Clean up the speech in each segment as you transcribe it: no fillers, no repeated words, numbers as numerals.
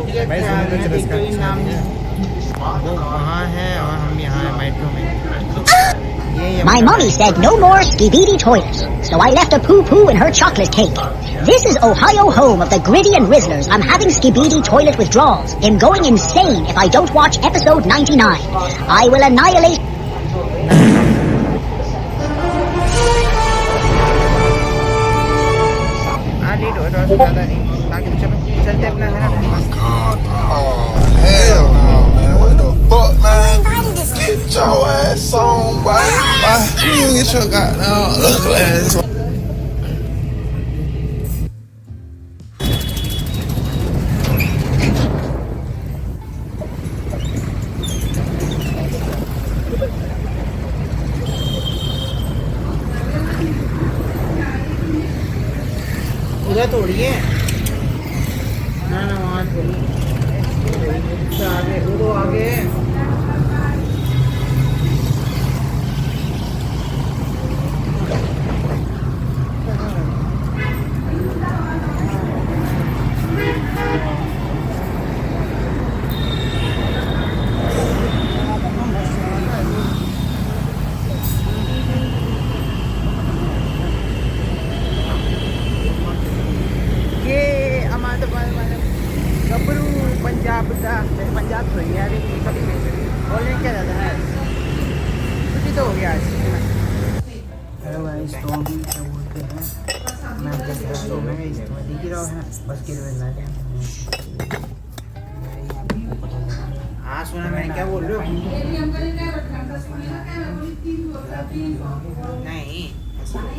भाई सुनो तो चरस का वो वहाँ है और हम यहाँ हैं मेट्रो में। My mommy said no more skibidi toilets, so I left a poo-poo in her chocolate cake. This is Ohio, home of the Gritty and Rizzlers. I'm having skibidi toilet withdrawals. I'm going insane if I don't watch episode 99. I will annihilate... late हो रहा है ज़्यादा नहीं, ताकि चलो चलते अपना है ना। Oh, hell no, man. What the fuck, man? Get your ass on, boy. You get your goddamn ugly ass on. उधर तोड़िए ना ना वहाँ थोड़ी आगे वो आगे गबरू पंजाब का पंजाब तो यार कभी बोलने क्या जाता है छुट्टी तो हो गया आज। हेलो गाइस, तो अभी क्या बोलते हैं, मैं देख रहा हूँ मैं इस तो दिख रहा है बस के में ना हाँ सुना मैंने क्या बोल रहे हो नहीं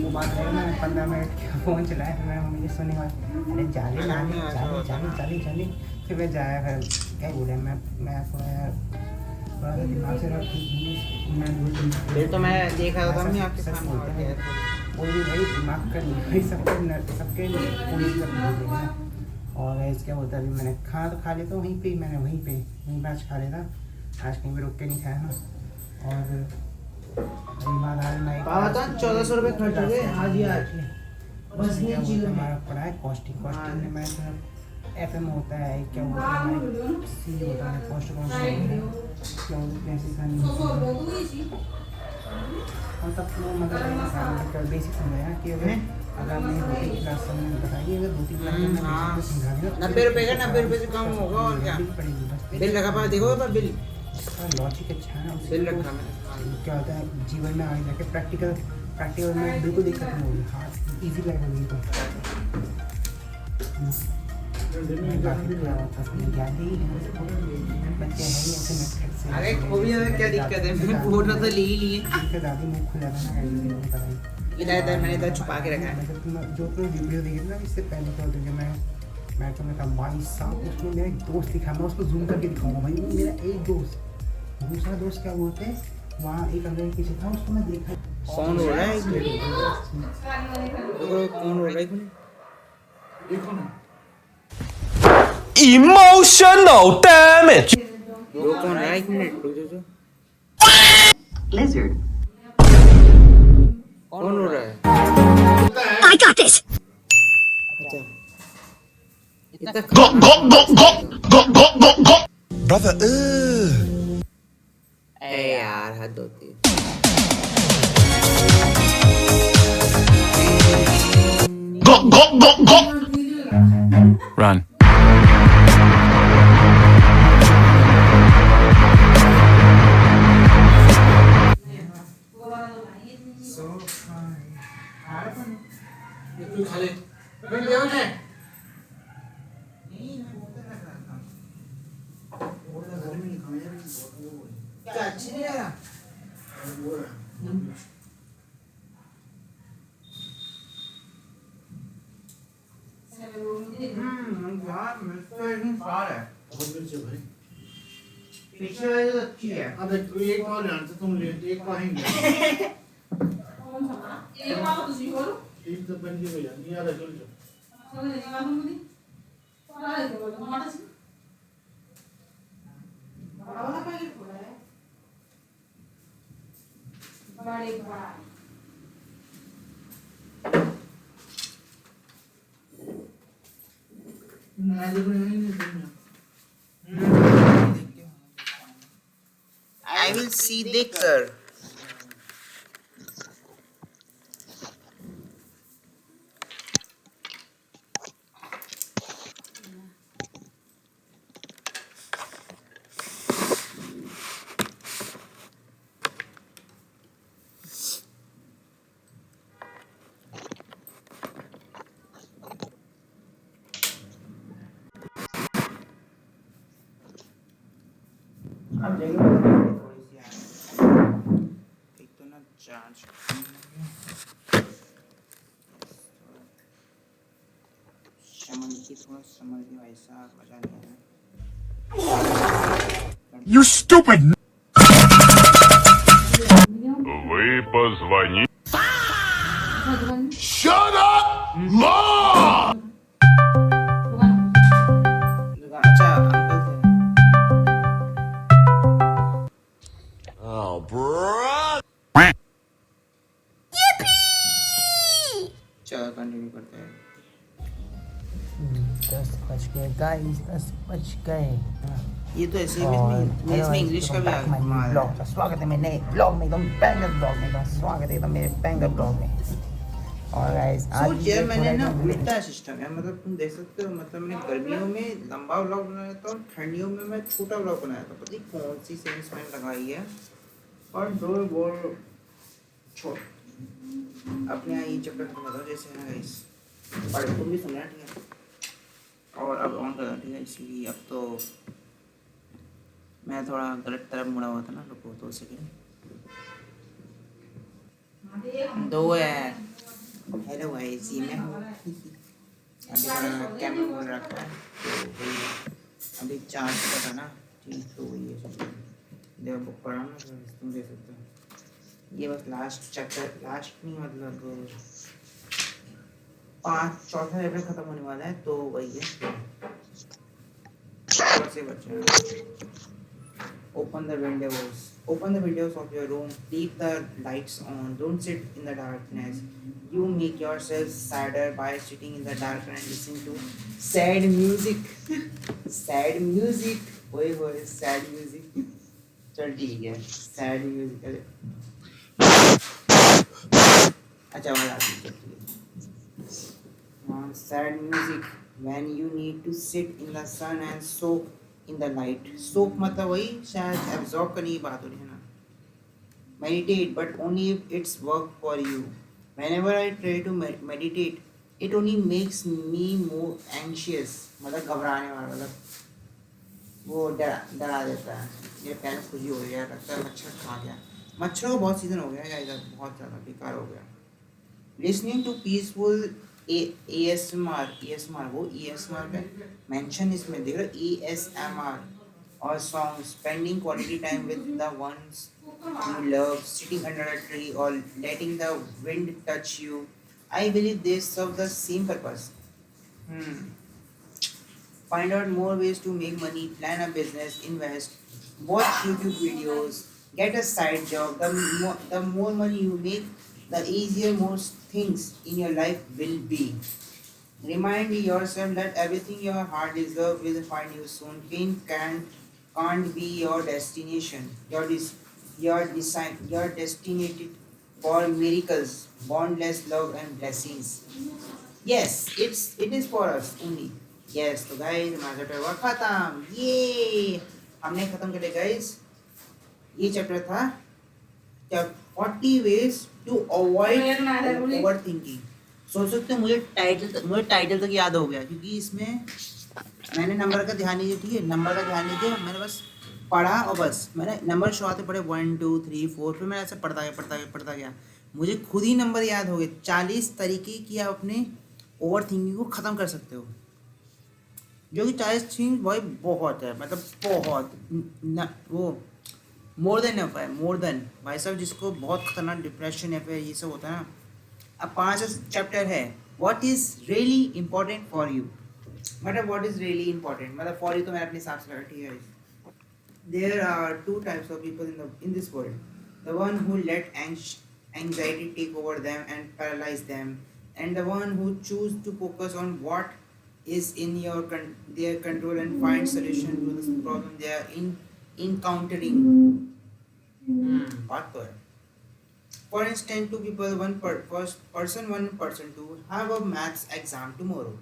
वो बात है। मैंने 15 मिनट फ़ोन चलाया फिर मैंने मम्मी सुनी बात अरे चाली चाली चाली चाली चाली चाली फिर मैं जाया फिर क्या बोले मैं थोड़ा सा दिमाग से फिर तो मैं देखा था मैं आपके सामने वो भी भाई दिमाग का भाई सबके पूरी कर और इसका होता है अभी मैंने खाना तो खा लेता हूँ वहीं पे मैंने वहीं पे आज खा लेता आज कहीं पे रुक के नहीं खाया ना। और 1400 रुपये खर्च हो गए आज ही आज बस ये चीज़ हमारा पड़ा है कॉस्टिंग में मैं FM होता है क्या होता है सी होता है कॉस्ट और तब तो मतलब बेसिक समझाया कि अगर आपने 2-3 क्लास समझ में बताइए अगर 2-3 क्लास समझा देना 90 रुपये का 90 रुपये से कम होगा और क्या बिल लगा पा देखो बिल लॉजिक अच्छा है बिल रखा मैंने क्या होता है जीवन में आगे जाके प्रैक्टिकल में बिल्कुल दिक्कत नहीं होगी। हाँ इजी लाइफ होगी तो अरे खूबी क्या दिक्कत है मैंने फोटो तो ले ही लिए दादी मुँह खुला था इधर मैंने इधर छुपा के रखा है जो तुम वीडियो देखी ना इससे पहले क्या होता है मैं तो मैं कहा भाई साहब उसमें मेरा एक दोस्त दिखा मैं उसको जूम करके दिखाऊंगा भाई वो मेरा एक दोस्त दूसरा दोस्त क्या बोलते हैं वहाँ एक अंदर के पीछे था उसको मैं देखा कौन हो रहा है कौन हो रहा है देखो ना Emotional damage. वो कौन है एक मिनट रुक जाओ Lizard. कौन हो रहा है I got this. अच्छा Brother, ए यार हद होती है Run. क्या अच्छी नहीं लगा यार मिर्च इतनी सार है बहुत मिर्च है भाई पीछे वाली तो अच्छी है अब एक पाव लेना तो तुम ले एक पाव ही ले एक तो बन गई भैया नहीं आ रहा चल मैं तो नहीं विल सी देखकर। अब देखो थोड़ी सी एक तो ना चार्ज समझ की थोड़ा समझ में ऐसा मजा नहीं है। You stupid! Вы позвоните. Shut up! Mom! अच्छा अंकल थे। Oh, bro! चलो कंटिन्यू करते हैं। 10 बज गए गाइस, 10 बज गए। ये तो ऐसे ही इसमें इंग्लिश का भी ब्लॉग का स्वागत है मेरे नए ब्लॉग में, एकदम बैंगर ब्लॉग में, एकदम स्वागत है एकदम मेरे बैंगर ब्लॉग में। और गाइस आज यार मैंने ना उल्टा सिस्टम है, मतलब तुम देख सकते हो, मतलब मैंने गर्मियों में लंबा व्लॉग बनाया था और ठंडियों में मैं छोटा व्लॉग बनाया था। पता नहीं कौन सी सेंस मैंने लगाई है। और दो बोल छोड़ अपने यहाँ ये चक्कर खत्म बताओ जैसे है ना गाइस, और तुम भी सुनना ठीक है। और अब ऑन करना ठीक है, इसलिए अब तो मैं थोड़ा गलत तरफ मुड़ा हुआ था ना, रुको 2 सेकंड। दो है। हेलो गाइस, ये मैं हूँ। अभी थोड़ा कैमरा खोल रखा है तो वही अभी चार्ज का था ना, ठीक तो वही है सब देखो बुक पढ़ा ना, तो तुम देख सकते हो। ये बस लास्ट चैप्टर, लास्ट नहीं मतलब 4था चैप्टर खत्म होने वाला है, तो वही है से बच्चे। Open the windows. Open the windows of your room. Keep the lights on. Don't sit in the darkness. You make yourself sadder by sitting in the dark and listening to sad music. Sad music. ओए होए sad music. चल ठीक है, sad music है। अच्छा वाला ठीक है। Sad music when you need to sit in the sun and soak in the light. Soak मतलब वही शायद absorb करने की बात हो रही है ना। Meditate, but only if it's work for you. Whenever I try to meditate, it only makes me more anxious. मतलब घबराने वाला, मतलब वो डरा देता है। ये पैर खुशी हो गया, लगता है मच्छर खा गया। मच्छरों का बहुत सीजन हो गया है इधर, बहुत ज़्यादा बेकार हो गया। Listening to peaceful ASMR वो ASMR पे मेंशन इसमें देख रहे ASMR और song, spending quality time with the ones you love, sitting under a tree or letting the wind touch you. I believe they serve the same purpose. Find out more ways to make money, plan a business, invest, watch YouTube videos, get a side job. The more money you make, the easier most things in your life will be. Remind yourself that everything your heart deserves will find you soon. Pain can't be your destination. You're destined for miracles, boundless love and blessings. Yes, it is for us only. Yes, तो guys हमारा chapter हुआ खत्म। ये हमने खत्म कर लिया guys। ये चैप्टर था क्या 40 ways to avoid overthinking। सोच सकते हो मुझे टाइटल तक याद हो गया, क्योंकि इसमें मैंने नंबर का ध्यान नहीं दिया। ठीक है, नंबर का ध्यान नहीं दिया, मैंने बस पढ़ा और बस मैंने नंबर शुरुआत में पढ़े 1 2 3 4, फिर मैंने ऐसे पढ़ता गया। मुझे खुद ही नंबर याद हो गए। 40 तरीके कि आप अपने ओवर थिंकिंग को ख़त्म कर सकते हो, जो कि 40 थिंग भाई बहुत है, मतलब बहुत न, वो मोर देन है भाई साहब, जिसको बहुत खतरनाक डिप्रेशन या फिर ये सब होता है ना। अब 5 चैप्टर है। What is really important for you, मतलब व्हाट इज़ रियली इम्पोर्टेंट, मतलब फॉर यू तो मैंने अपने हिसाब से लगा। ठीक है, there are 2 types of people in this world, the one who let anxiety take over them and paralyze them, and the one who choose to focus on what is in their control and find solution to the problem they are encountering. बात तो है. For instance, two people, person one, person two, have a maths exam tomorrow.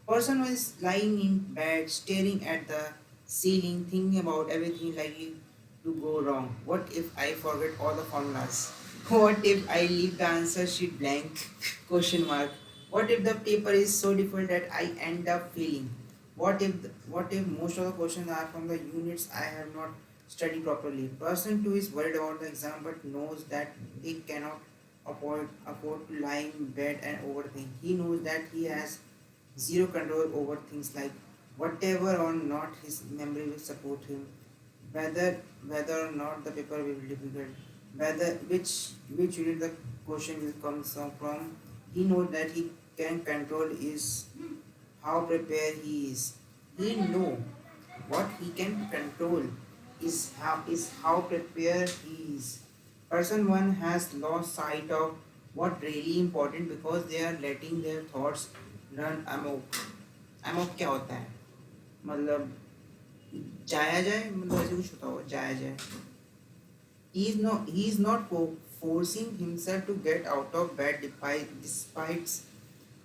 Person one is lying in bed, staring at the ceiling, thinking about everything likely to go wrong. What if I forget all the formulas? What if I leave the answer sheet blank? Question mark. What if the paper is so difficult that I end up failing? What if most of the questions are from the units I have not studied properly? Person two is worried about the exam but knows that he cannot afford to lie in bed and overthink. He knows that he has zero control over things like whatever or not his memory will support him, whether or not the paper will be difficult, whether which unit the question will come from. He knows that he can control is how prepared he is. He know what he can control is how prepared he is. Person one has lost sight of what really important because they are letting their thoughts run amok. amok क्या होता है? मतलब जाया जाए, मतलब ऐसे कुछ होता हो, जाया जाए. He is not forcing himself to get out of bed despite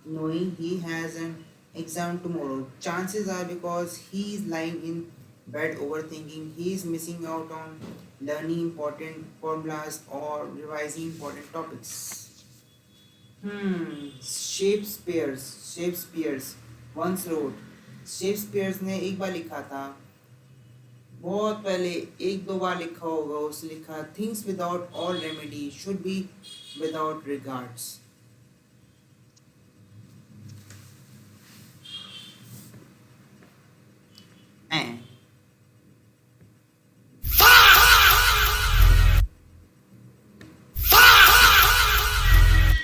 knowing he has an exam tomorrow. Chances are because he is lying in bed overthinking, he is missing out on learning important formulas or revising important topics. Shakespeare once wrote. Shakespeare ने एक बार लिखा था, बहुत पहले, एक दो बार लिखा होगा. उसने लिखा things without all remedy should be without regards.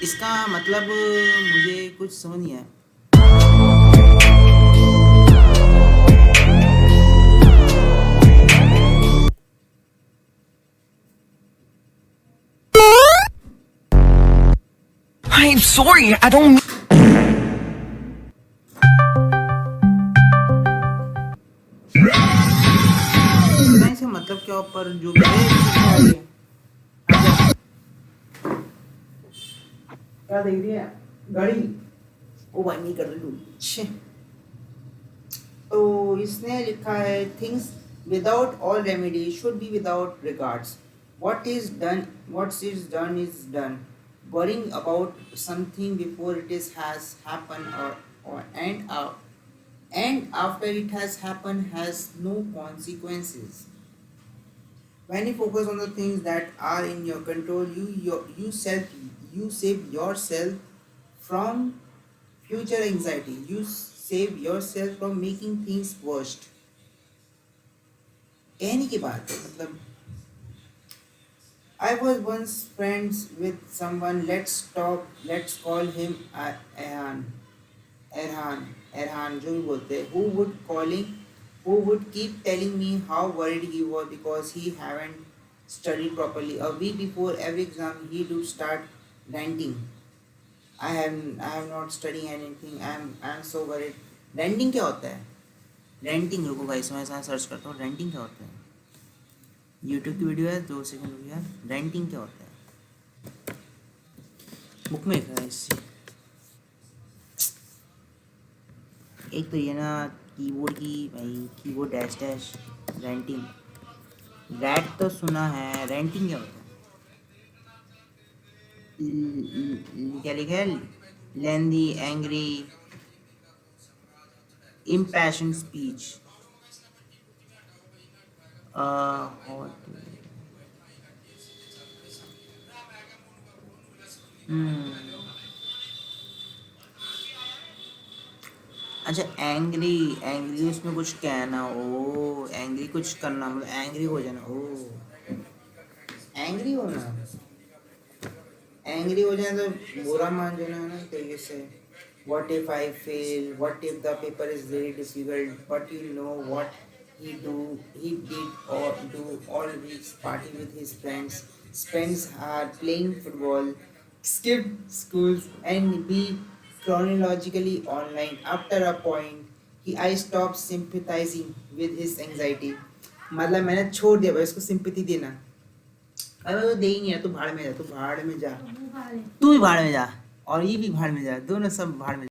इसका मतलब मुझे कुछ समझ नहीं आया. I'm sorry, I don't. इसका मतलब क्या ऊपर जो भी है क्या देख रही है घड़ी वो भाई नहीं कर रही. तो इसने लिखा है things without all remedy should be without regards. what is done is done. Worrying about something before it has happened and after it has happened has no consequences. When you focus on the things that are in your control, you save yourself from future anxiety. You save yourself from making things worst. कहने की बात है, मतलब I was once friends with someone. Let's call him Erhan, जो भी बोलते हैं, who would keep telling me how worried he was because he haven't studied properly. A week before every exam, he would start ranting. I am not studying anything. I am so worried. Ranting क्या होता है? Ranting, रुको guys, मैं इसका search करता हूँ. Ranting क्या होता है? YouTube की वीडियो है, 2 सेकंड हो गया. रेंटिंग क्या होता है? बुक में लिखा है इससे. एक तो ये ना कीबोर्ड की भाई, keyboard dash dash renting. Rat तो सुना है, रेंटिंग क्या होता है? क्या लिखा है? लेंदी, एंग्री, impassioned speech. अच्छा, एंग्री उसमें कुछ कहना, ओ एंग्री कुछ करना, मतलब एंग्री हो जाना. ओ एंग्री हो जाए तो बुरा मान जाना है ना तरीके से. What if I fail? What if the paper is very difficult? But you know what he did or do all weeks, party with his friends, spends hard playing football, skip schools and be chronologically online. After a point I stopped sympathizing with his anxiety. मतलब मैंने छोड़ दिया भाई उसको sympathy देना. अरे वो दे ही नहीं है, तू भाड़ में जा, तू भाड़ में जा, तू भी भाड़ में जा और ये भी भाड़ में जा, दोनों सब भाड़ में जा।